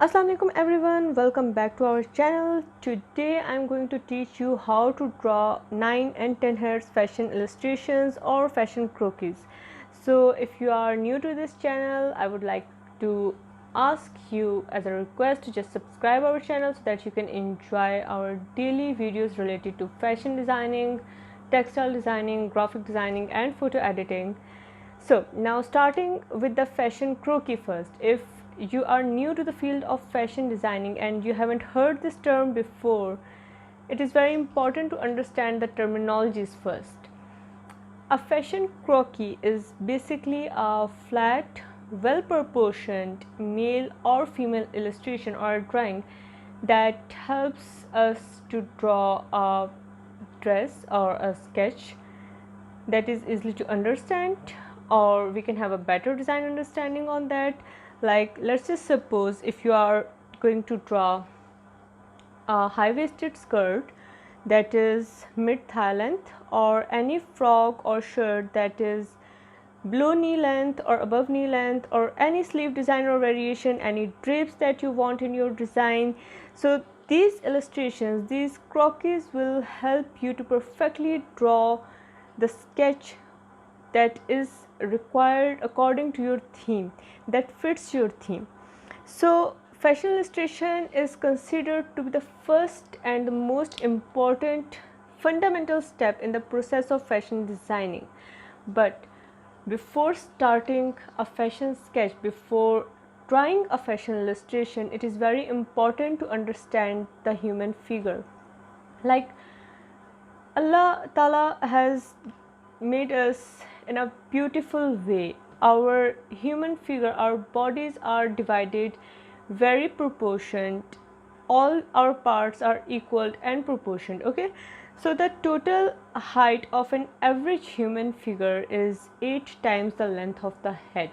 Assalamu alaikum everyone, welcome back to our channel. Today I'm going to teach you how to draw 9 and 10 hertz fashion illustrations or fashion croquis. So if you are new to this channel, I would like to ask you as a request to just subscribe our channel so that you can enjoy our daily videos related to fashion designing, textile designing, graphic designing and photo editing. So now starting with the fashion croquis first. If you are new to the field of fashion designing and you haven't heard this term before, it is very important to understand the terminologies first. A fashion croquis is basically a flat, well proportioned male or female illustration or a drawing that helps us to draw a dress or a sketch that is easily to understand, or we can have a better design understanding on that. Like, let's just suppose if you are going to draw a high-waisted skirt that is mid-thigh length, or any frock or shirt that is below knee length or above knee length, or any sleeve design or variation, any drapes that you want in your design. So these illustrations, these croquis will help you to perfectly draw the sketch that is required according to your theme, that fits your theme. So fashion illustration is considered to be the first and the most important fundamental step in the process of fashion designing. But before starting a fashion sketch, before drawing a fashion illustration, it is very important to understand the human figure. Like, Allah Ta'ala has made us in a beautiful way. Our human figure, our bodies are divided very proportioned. All our parts are equal and proportioned. Okay, so the total height of an average human figure is 8 times the length of the head.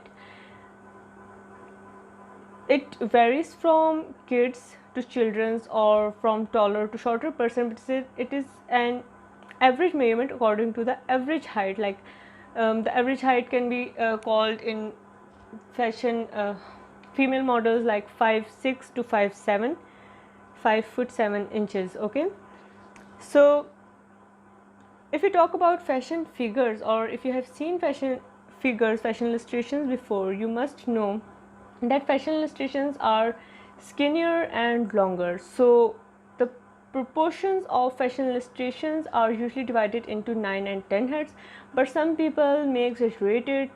It varies from kids to children's, or from taller to shorter person, but it is an average measurement according to the average height. Like, the average height can be called in fashion, female models like 5'6" to 5'7", 5 foot 7 inches. Okay, so if you talk about fashion figures, or if you have seen fashion figures, fashion illustrations before, you must know that fashion illustrations are skinnier and longer. So the proportions of fashion illustrations are usually divided into 9 and 10 hertz, but some people may exaggerate it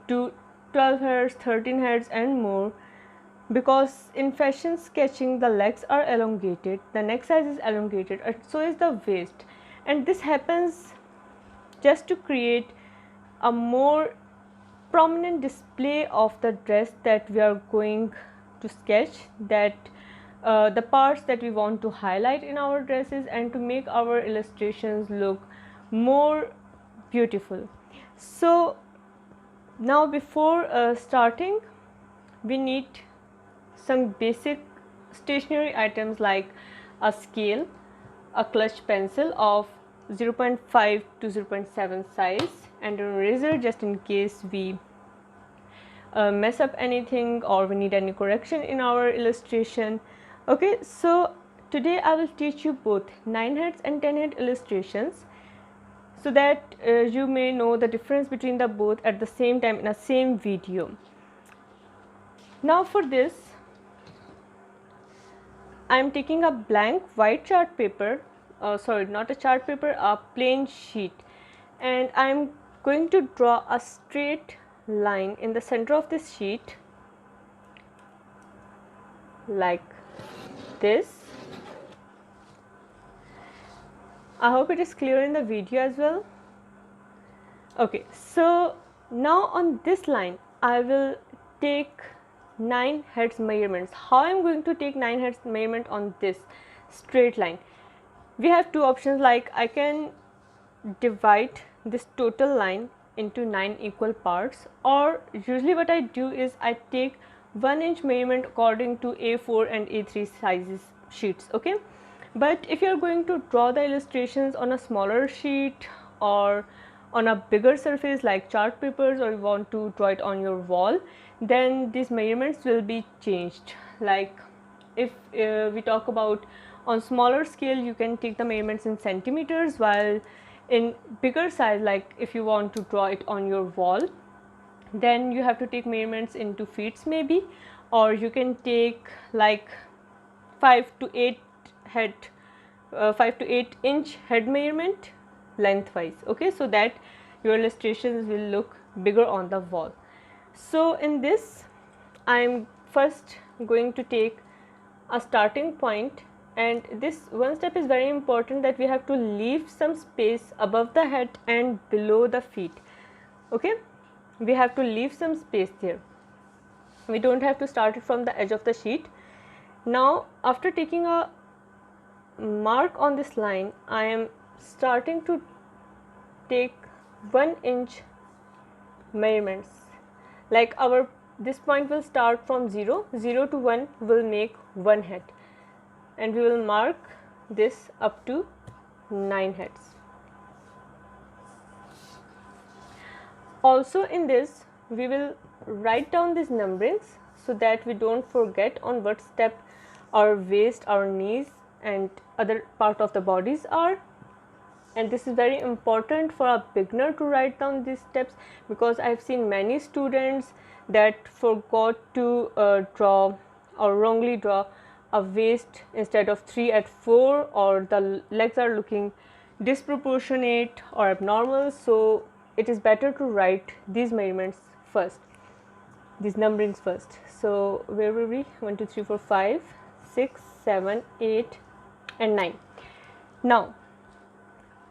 to 12 hertz, 13 hertz and more, because in fashion sketching the legs are elongated, the neck size is elongated, and so is the waist, and this happens just to create a more prominent display of the dress that we are going to sketch, that the parts that we want to highlight in our dresses, and to make our illustrations look more beautiful. So now before starting, we need some basic stationery items like a scale, a clutch pencil of 0.5 to 0.7 size, and an eraser just in case we mess up anything or we need any correction in our illustration. Okay, so today I will teach you both 9 hertz and 10 hertz illustrations, so that you may know the difference between the both at the same time in a same video. Now for this, I am taking a blank white chart paper, sorry, not a chart paper, a plain sheet, and I am going to draw a straight line in the center of this sheet like this. I hope it is clear in the video as well. Okay, so now on this line I will take 9 hertz measurements. How I am going to take 9 hertz measurement on this straight line? We have two options. Like, I can divide this total line into 9 equal parts, or usually what I do is I take 1 inch measurement according to A4 and A3 sizes sheets. Okay, but if you are going to draw the illustrations on a smaller sheet or on a bigger surface like chart papers, or you want to draw it on your wall, then these measurements will be changed. like if we talk about on smaller scale, you can take the measurements in centimeters, while in bigger size, like if you want to draw it on your wall, then you have to take measurements into feet maybe, or you can take like 5 to 8 head 5 to 8 inch head measurement lengthwise, okay, so that your illustrations will look bigger on the wall. So in this, I am first going to take a starting point, and this one step is very important, that we have to leave some space above the head and below the feet, okay, we have to leave some space there, we don't have to start it from the edge of the sheet. Now after taking a mark on this line, I am starting to take 1 inch measurements, like our this point will start from 0 to 1 will make 1 head, and we will mark this up to 9 heads. Also in this, we will write down these numberings so that we don't forget on what step our waist, our knees and other part of the bodies are. And this is very important for a beginner to write down these steps, because I have seen many students that forgot to draw or wrongly draw a waist instead of 3 at 4, or the legs are looking disproportionate or abnormal. So it is better to write these measurements first, these numberings first. So where were we? 1 2 3 4 5 6 7 8 and 9. Now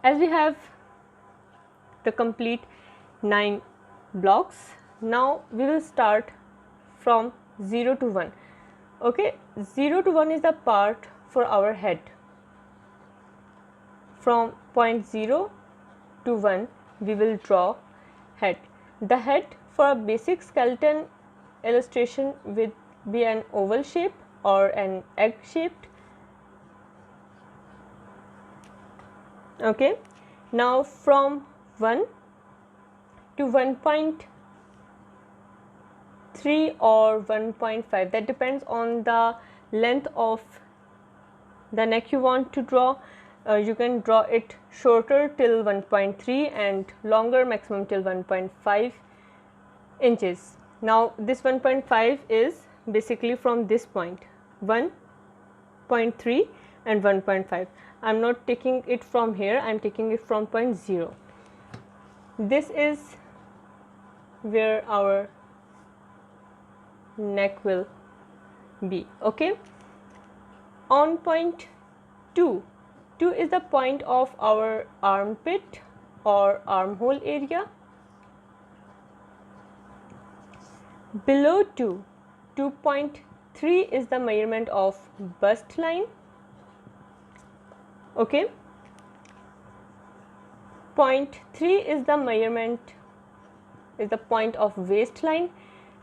as we have the complete 9 blocks, now we will start from 0 to 1, okay. 0 to 1 is the part for our head. From point 0 to 1 we will draw head. The head for a basic skeleton illustration will be an oval shape or an egg shaped, okay. Now from 1 to 1.3 or 1.5, that depends on the length of the neck you want to draw. You can draw it shorter till 1.3 and longer maximum till 1.5 inches. Now this 1.5 is basically from this point 1.3 and 1.5. I am not taking it from here, I am taking it from point 0. This is where our neck will be, okay. On point 2 is the point of our armpit or armhole area. Below 2.3 is the measurement of bust line, okay. Point 3 is the measurement, is the point of waistline.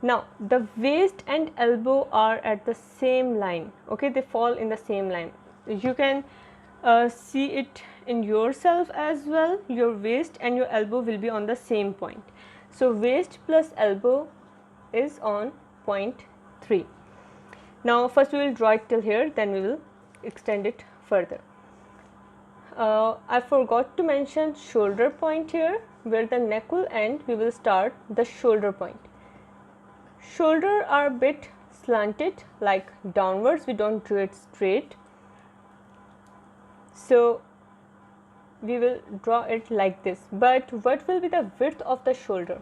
Now the waist and elbow are at the same line, okay, they fall in the same line. You can see it in yourself as well, your waist and your elbow will be on the same point. So waist plus elbow is on point 3. Now first we will draw it till here, then we will extend it further. I forgot to mention shoulder point here, where the neck will end, we will start the shoulder point. Shoulder are a bit slanted, like downwards, we don't draw it straight. So we will draw it like this. But what will be the width of the shoulder?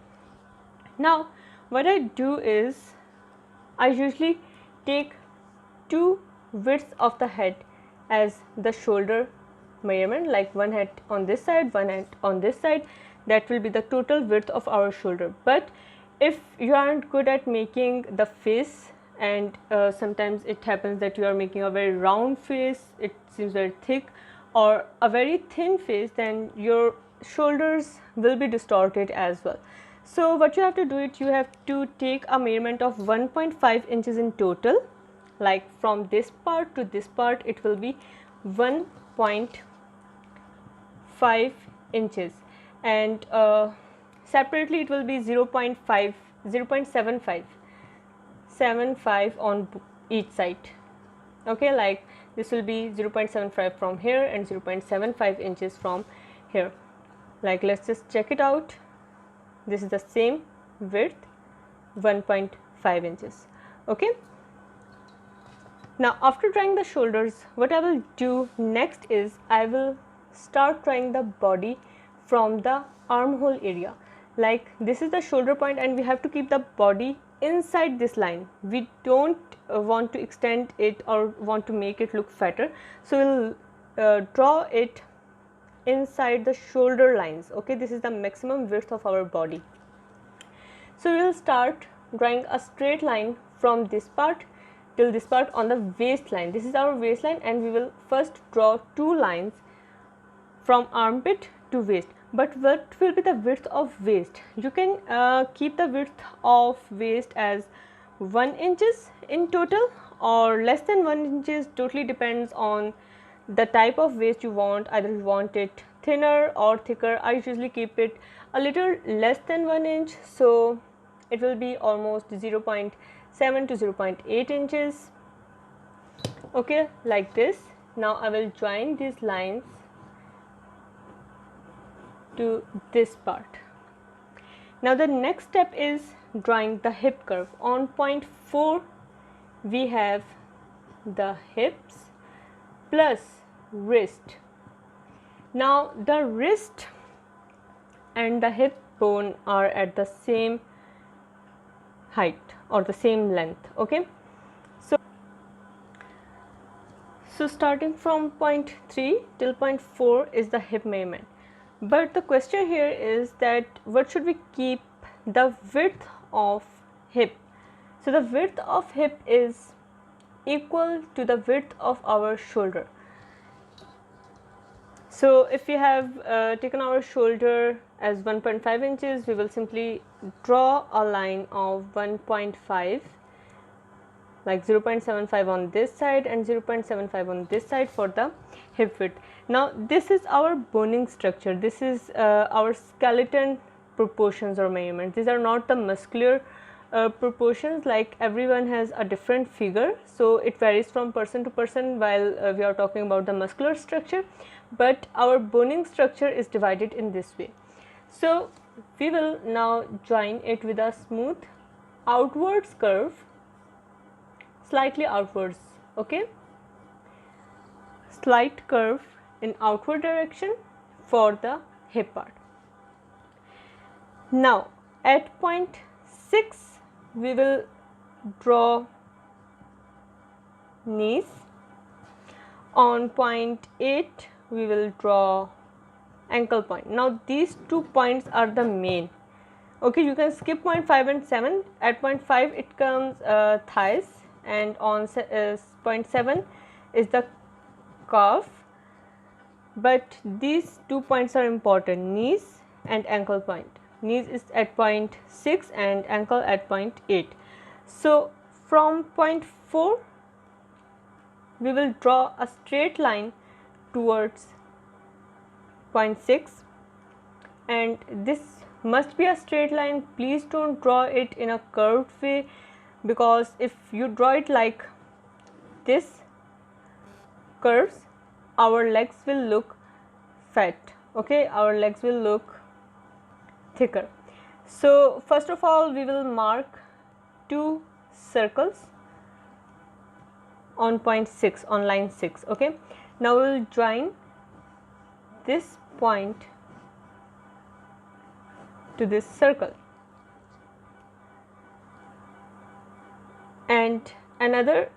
Now what I do is, I usually take 2 widths of the head as the shoulder measurement, like one head on this side, one head on this side, that will be the total width of our shoulder. But if you aren't good at making the face, and sometimes it happens that you are making a very round face, it seems very thick, or a very thin face, then your shoulders will be distorted as well. So what you have to do it, you have to take a measurement of 1.5 inches in total, like from this part to this part it will be 1.5 inches, and separately it will be 0.75 on each side. Okay, like this will be 0.75 from here and 0.75 inches from here. Like, let's just check it out. This is the same width, 1.5 inches. Okay, now after drawing the shoulders, what I will do next is I will start drawing the body from the armhole area. Like, this is the shoulder point and we have to keep the body inside this line. We don't want to extend it or want to make it look fatter, so we'll draw it inside the shoulder lines. Okay, this is the maximum width of our body. So we will start drawing a straight line from this part till this part on the waistline. This is our waistline and we will first draw two lines from armpit to waist. But what will be the width of waist? You can keep the width of waist as 1 inches in total or less than 1 inches, totally depends on the type of waist you want. Either you want it thinner or thicker. I usually keep it a little less than 1 inch, so it will be almost 0.7 to 0.8 inches. Okay, like this. Now I will join these lines to this part. Now the next step is drawing the hip curve. On point 4 we have the hips plus wrist. Now the wrist and the hip bone are at the same height or the same length. Okay, so starting from point 3 till point 4 is the hip measurement. But the question here is that what should we keep the width of hip? So the width of hip is equal to the width of our shoulder. So if we have taken our shoulder as 1.5 inches, we will simply draw a line of 1.5, like 0.75 on this side and 0.75 on this side for the hip width. Now this is our boning structure, this is our skeleton proportions or measurements. These are not the muscular proportions, like everyone has a different figure, so it varies from person to person while we are talking about the muscular structure, but our boning structure is divided in this way. So we will now join it with a smooth outwards curve, slightly outwards. Okay, slight curve in outward direction for the hip part. Now at point 6 we will draw knees. On point 8 we will draw ankle point. Now these 2 points are the main. Okay, you can skip point 5 and 7. At point 5 it comes thighs, and on point 7 is the calf, but these 2 points are important, knees and ankle point. Knees is at point 6 and ankle at point 8. So from point 4 we will draw a straight line towards point 6, and this must be a straight line. Please don't draw it in a curved way, because if you draw it like this curves, our legs will look fat. Okay, our legs will look thicker. So first of all we will mark 2 circles on point 6, on line 6. Okay, now we will join this point to this circle, and another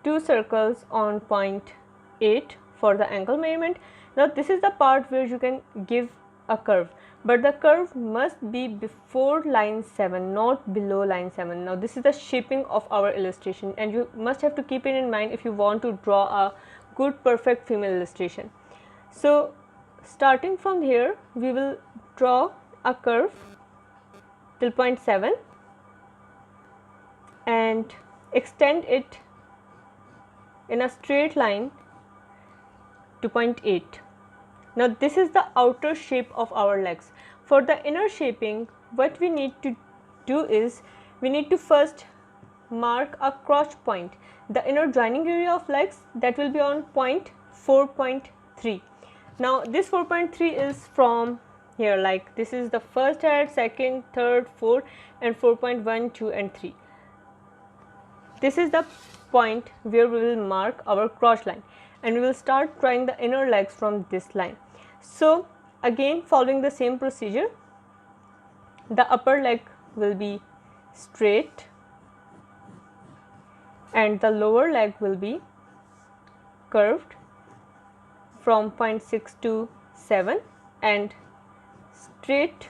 2 circles on point 8 for the ankle measurement. Now this is the part where you can give a curve, but the curve must be before line 7, not below line 7. Now this is the shaping of our illustration, and you must have to keep it in mind if you want to draw a good perfect female illustration. So starting from here we will draw a curve till point 7 and extend it in a straight line to point 8. Now this is the outer shape of our legs. For the inner shaping, what we need to do is we need to first mark a crotch point, the inner joining area of legs, that will be on point 4.3. Now this 4.3 is from here, like this is the first head, second, third, fourth, and 4.1, 2 and 3. This is the point where we will mark our crotch line, and we will start drawing the inner legs from this line. So again, following the same procedure, the upper leg will be straight and the lower leg will be curved from point 6 to 7 and straight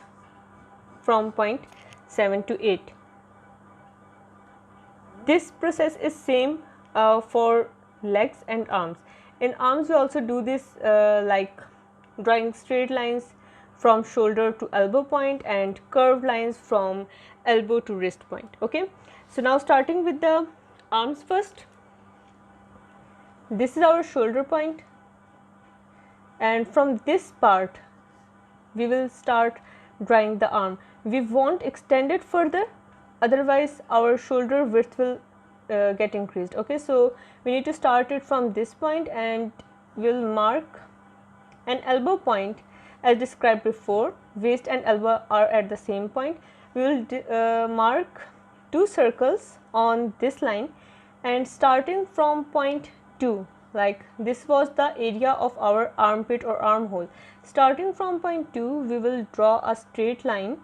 from point 7 to 8. This process is same for legs and arms. In arms we also do this like drawing straight lines from shoulder to elbow point and curved lines from elbow to wrist point. Okay, so now starting with the arms first, this is our shoulder point, and from this part we will start drawing the arm. We won't extend it further, otherwise our shoulder width will get increased. Okay, so we need to start it from this point and we'll mark an elbow point as described before. Waist and elbow are at the same point. We will mark 2 circles on this line, and starting from point 2, like this was the area of our armpit or armhole. Starting from point 2 we will draw a straight line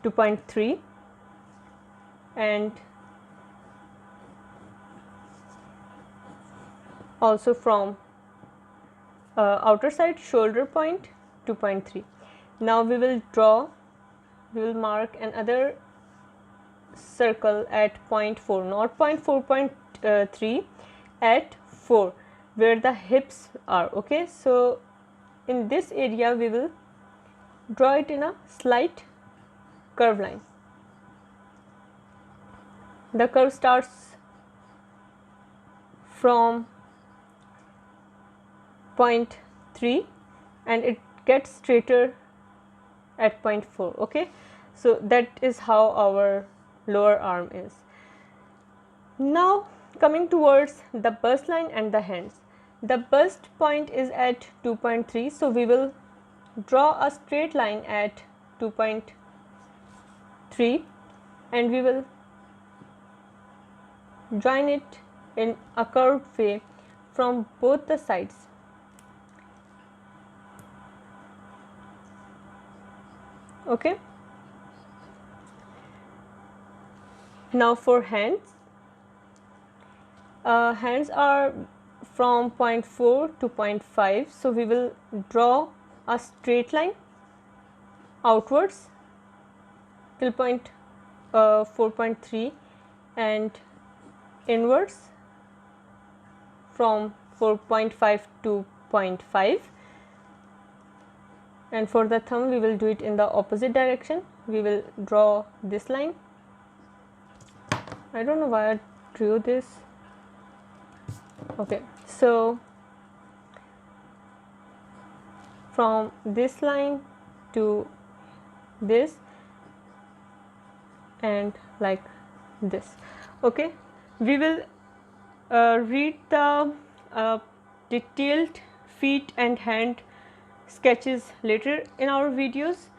to point 3 and also from outer side shoulder point to point 3. Now we will mark another circle at point 4, not point 4.3, at 4 where the hips are. Okay, so in this area we will draw it in a slight curve line. The curve starts from point 3 and it gets straighter at point 4. Okay, so that is how our lower arm is. Now coming towards the bust line and the hands. The bust point is at 2.3, so we will draw a straight line at 2.3 and we will join it in a curved way from both the sides. Okay, now for hands, hands are from point 4 to point 5, so we will draw a straight line outwards till point 4.3 and inwards from 4.5 to 0.5. And for the thumb we will do it in the opposite direction. We will draw this line. I don't know why I drew this. Okay, so from this line to this and like this. Okay, we will read the detailed feet and hand sketches later in our videos.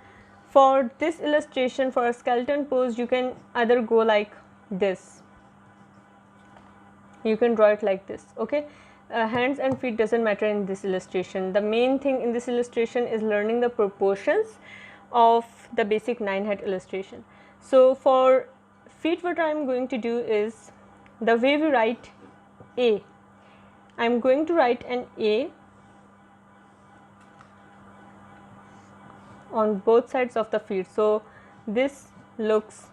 For this illustration, for a skeleton pose, you can either go like this, you can draw it like this. Okay, hands and feet doesn't matter in this illustration. The main thing in this illustration is learning the proportions of the basic 9-head illustration. So for feet, what I am going to do is, the way we write A, I am going to write an A on both sides of the feet. So this looks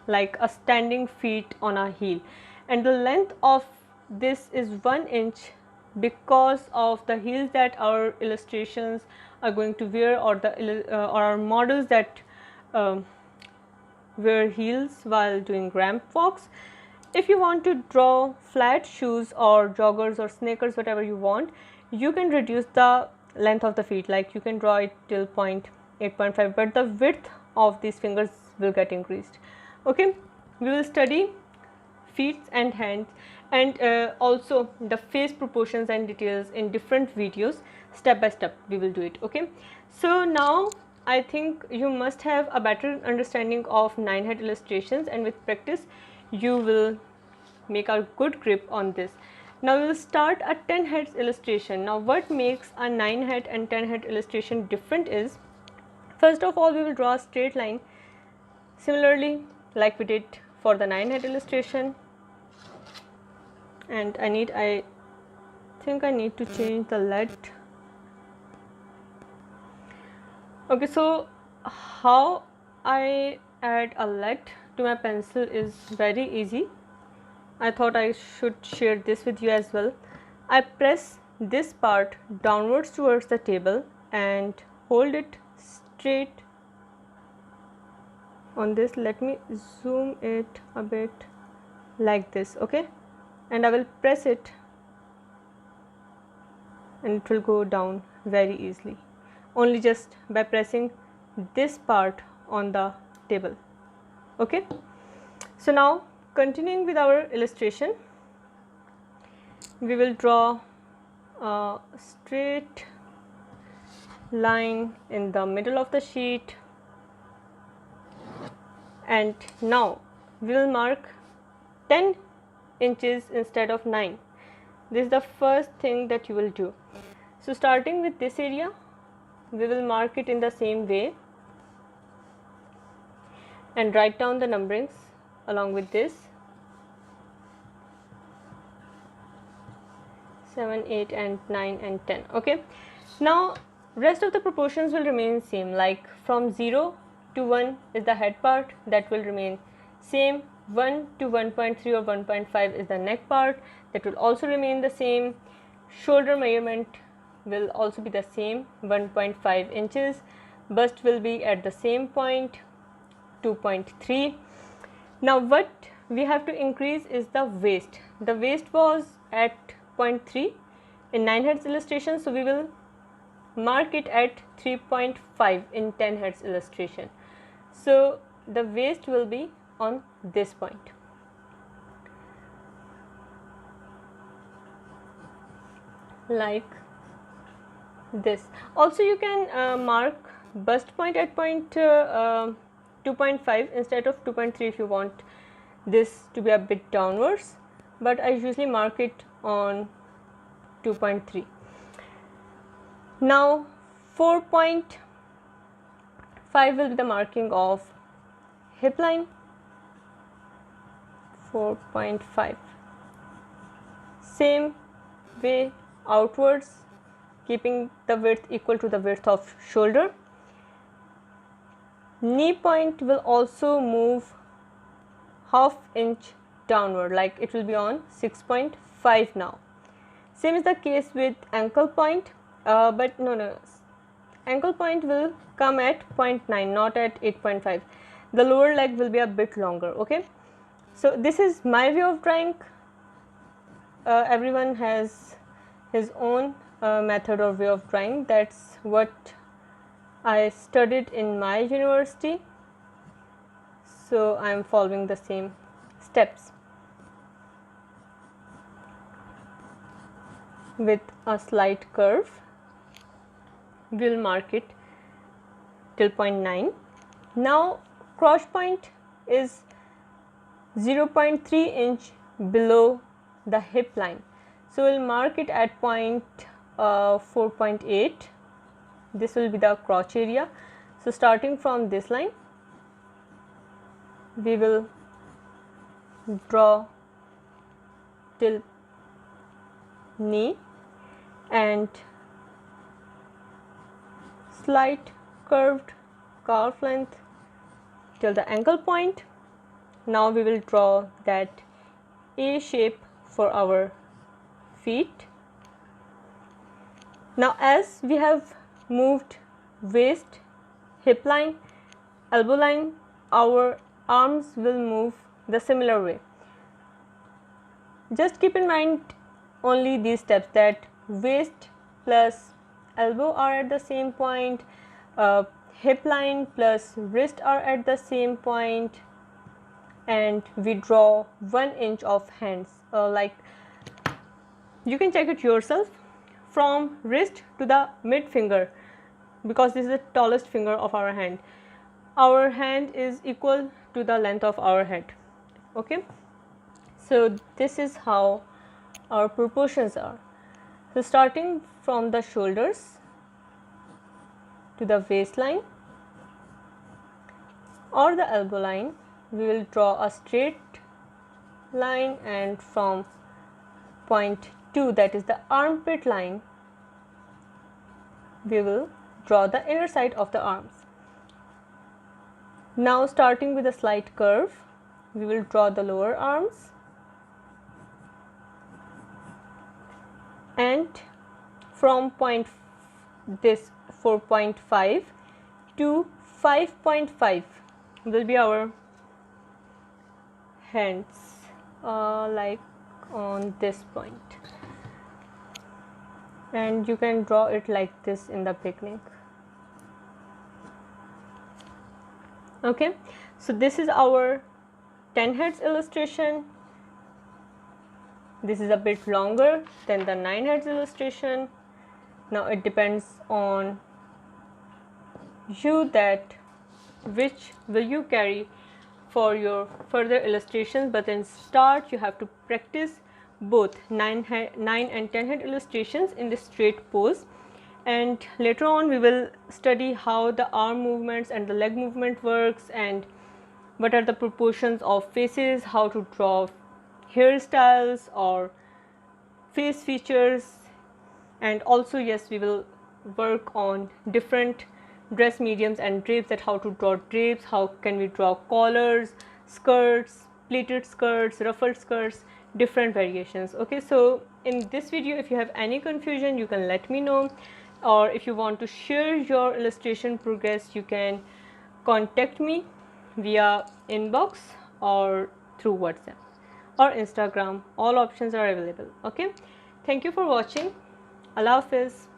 like a standing feet on a heel, and the length of this is 1 inch because of the heels that our illustrations are going to wear, or the or our models that wear heels while doing ramp walks. If you want to draw flat shoes or joggers or sneakers, whatever you want, you can reduce the length of the feet, like you can draw it till 0.8.5, but the width of these fingers will get increased. Okay, we will study feet and hands, and also the face proportions and details in different videos. Step by step we will do it. Okay, so now I think you must have a better understanding of 9 head illustrations, and with practice you will make a good grip on this. Now we will start a 10 heads illustration. Now what makes a 9 head and 10 head illustration different is, first of all, we will draw a straight line similarly like we did for the 9 head illustration. And I think I need to change the lead. Okay, so how I add a lead to my pencil is very easy. I thought I should share this with you as well. I press this part downwards towards the table and hold it straight on this. Let me zoom it a bit like this. Okay, and I will press it and it will go down very easily, only just by pressing this part on the table. Okay, so now continuing with our illustration, we will draw a straight line in the middle of the sheet, and now we will mark 10 inches instead of 9. This is the first thing that you will do. So starting with this area, we will mark it in the same way and write down the numberings along with this: 7, 8 and 9 and 10. Okay, now rest of the proportions will remain same, like from 0 to 1 is the head part, that will remain same. 1 to 1.3 or 1.5 is the neck part, that will also remain the same. Shoulder measurement will also be the same, 1.5 inches. Bust will be at the same point, 2.3. Now what we have to increase is the waist. The waist was at 0.3 in 9 heads illustration, so we will mark it at 3.5 in 10 heads illustration. So the waist will be on this point. Like this. Also you can mark bust point at 2.5 instead of 2.3 if you want this to be a bit downwards, but I usually mark it on 2.3. Now 4.5 will be the marking of hip line. 4.5, same way outwards, keeping the width equal to the width of shoulder. Knee point will also move ½ inch downward, like it will be on 6.5 now. Same is the case with ankle point, but no, ankle point will come at 0.9, not at 8.5. The lower leg will be a bit longer. Okay, so this is my way of drawing. Everyone has his own method or way of drawing. That's what I studied in my university, so I am following the same steps with a slight curve. We will mark it till 0.9. Now crotch point is 0.3 inch below the hip line, so we will mark it at 4.8. This will be the crotch area. So starting from this line, we will draw till knee and slight curved calf length till the ankle point. Now we will draw that A shape for our feet. Now as we have moved waist, hip line, elbow line, our arms will move the similar way. Just keep in mind only these steps, that waist plus elbow are at the same point, hip line plus wrist are at the same point, and we draw 1 inch of hands. Like you can check it yourself, from wrist to the mid finger, because this is the tallest finger of our hand. Our hand is equal to the length of our head. Okay, so this is how our proportions are. So starting from the shoulders to the waistline or the elbow line, we will draw a straight line, and from point 2, that is the armpit line, we will draw the inner side of the arms. Now starting with a slight curve, we will draw the lower arms, and from point this 4.5 to 5.5 will be our hands, like on this point, and you can draw it like this in the beginning. Okay, so this is our 10 heads illustration. This is a bit longer than the 9 heads illustration. Now it depends on you that which will you carry for your further illustrations, but in start you have to practice both 9 and 10 head illustrations in the straight pose, and later on we will study how the arm movements and the leg movement works, and what are the proportions of faces, how to draw hairstyles or face features, and also yes, we will work on different dress mediums and drapes, that how to draw drapes, how can we draw collars, skirts, pleated skirts, ruffled skirts, different variations. Okay, so in this video if you have any confusion you can let me know, or if you want to share your illustration progress you can contact me via inbox or through WhatsApp or Instagram. All options are available. Okay, thank you for watching. Allah Hafiz.